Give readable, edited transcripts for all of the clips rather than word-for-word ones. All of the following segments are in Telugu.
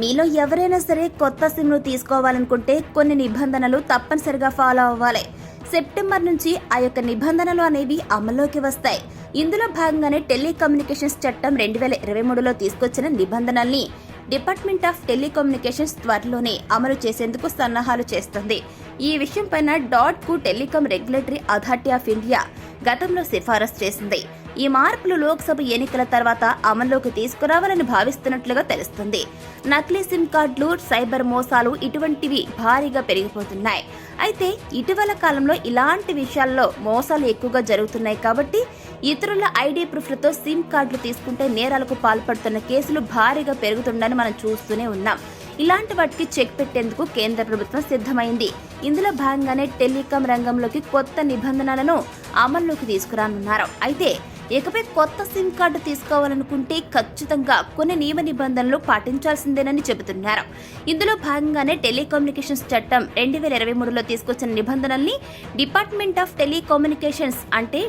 మీలో ఎవరైనా సరే కొత్త సిమ్ను తీసుకోవాలనుకుంటే కొన్ని నిబంధనలు తప్పనిసరిగా ఫాలో అవ్వాలి. సెప్టెంబర్ నుంచి ఆ యొక్క నిబంధనలు అనేవి అమల్లోకి వస్తాయి. ఇందులో భాగంగానే టెలికమ్యూనికేషన్స్ చట్టం 2023లో తీసుకొచ్చిన నిబంధనల్ని డిపార్ట్మెంట్ ఆఫ్ టెలికమ్యూనికేషన్స్ త్వరలోనే అమలు చేసేందుకు సన్నాహాలు చేస్తుంది. ఈ విషయంపైన కు telecom regulatory authority of India గతంలో సిఫారసు చేసింది. ఈ మార్పులు లోక్సభ ఎన్నికల తర్వాత అమల్లోకి తీసుకురావాలని భావిస్తున్నట్లుగా తెలుస్తుంది. నకిలీ సిమ్ కార్డులు, సైబర్ మోసాలు ఇటువంటివి భారీగా పెరిగిపోతున్నాయి. అయితే ఇటీవల కాలంలో ఇలాంటి విషయాల్లో మోసాలు ఎక్కువగా జరుగుతున్నాయి కాబట్టి ఇతరుల ఐడి ప్రూఫ్లతో సిమ్ కార్డులు తీసుకుంటే నేరాలకు పాల్పడుతున్న కేసులు భారీగా పెరుగుతుందని మనం చూస్తూనే ఉన్నాం. ఇలాంటి వాటికి చెక్ పెట్టేందుకు కేంద్ర ప్రభుత్వం సిద్ధమైంది. ఇందులో భాగంగానే టెలికాం రంగంలోకి కొత్త నిబంధనలను అమల్లోకి తీసుకురానున్నారు. అయితే ఇకపై కొత్త సిమ్ కార్డు తీసుకోవాలనుకుంటే ఖచ్చితంగా కొన్ని నియమ నిబంధనలు పాటించాల్సిందేనని చెబుతున్నారు. ఇందులో భాగంగానే టెలికమ్యూనికేషన్స్ చట్టం 2023లో తీసుకొచ్చిన నిబంధనల్ని డిపార్ట్మెంట్ ఆఫ్ టెలికమ్యూనికేషన్స్ అంటే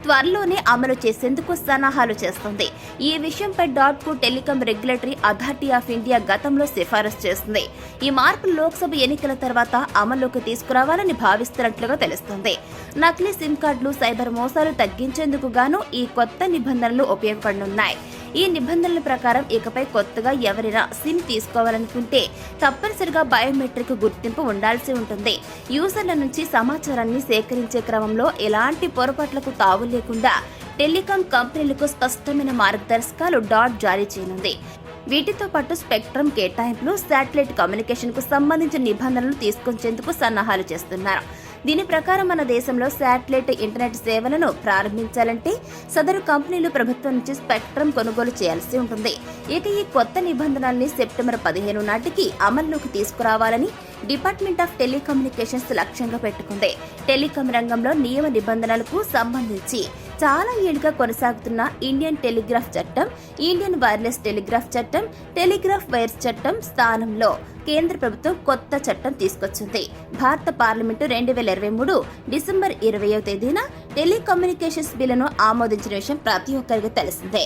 త్వరలోనే అమలు చేసేందుకు సన్నాహాలు చేస్తుంది. ఈ విషయంపై కు telecom regulatory authority of India గతంలో సిఫారసు చేస్తుంది. ఈ మార్పులు లోక్సభ ఎన్నికల తర్వాత అమల్లోకి తీసుకురావాలని భావిస్తున్నట్లుగా తెలుస్తుంది. నకిలీ సిమ్ కార్డులు, సైబర్ మోసాలు తగ్గించేందుకు గాను ఈ కొత్త నిబంధనలు ఉపయోగపడనున్నాయి. ఈ నిబంధనల ప్రకారం ఇకపై కొత్తగా ఎవరైనా సిమ్ తీసుకోవాలనుకుంటే తప్పనిసరిగా బయోమెట్రిక్ గుర్తింపు ఉండాల్సి ఉంటుంది. యూజర్ల నుంచి సమాచారాన్ని సేకరించే క్రమంలో ఎలాంటి పొరపాట్లకు తావు లేకుండా టెలికాం కంపెనీలకు స్పష్టమైన మార్గదర్శకాలు జారీ చేయనుంది. వీటితో పాటు స్పెక్ట్రమ్ కేటాయింపులు, శాటిలైట్ కమ్యూనికేషన్ కు సంబంధించిన నిబంధనలు తీసుకొచ్చేందుకు సన్నాహాలు చేస్తున్నారు. దీని ప్రకారం మన దేశంలో శాటిలైట్ ఇంటర్నెట్ సేవలను ప్రారంభించాలంటే సదరు కంపెనీలు ప్రభుత్వం నుంచి స్పెక్ట్రమ్ కొనుగోలు చేయాల్సి ఉంటుంది. ఇక ఈ కొత్త నిబంధనల్ని సెప్టెంబర్ 15 నాటికి అమల్లోకి తీసుకురావాలని డిపార్ట్మెంట్ ఆఫ్ టెలికమ్యూనికేషన్స్ లక్ష్యంగా పెట్టుకుంది. టెలికాం రంగంలో నియమ నిబంధనలకు సంబంధించి చాలా ఏళ్లుగా కొనసాగుతున్న ఇండియన్ టెలిగ్రాఫ్ చట్టం, ఇండియన్ వైర్లెస్ టెలిగ్రాఫ్ చట్టం, టెలిగ్రాఫ్ వైర్స్ చట్టం స్థానంలో కేంద్ర ప్రభుత్వం కొత్త చట్టం తీసుకొచ్చింది. భారత పార్లమెంటు 2023 డిసెంబర్ 20వ తేదీన టెలికమ్యూనికేషన్స్ బిల్లును ఆమోదించిన విషయం ప్రతి ఒక్కరికి తెలిసిందే.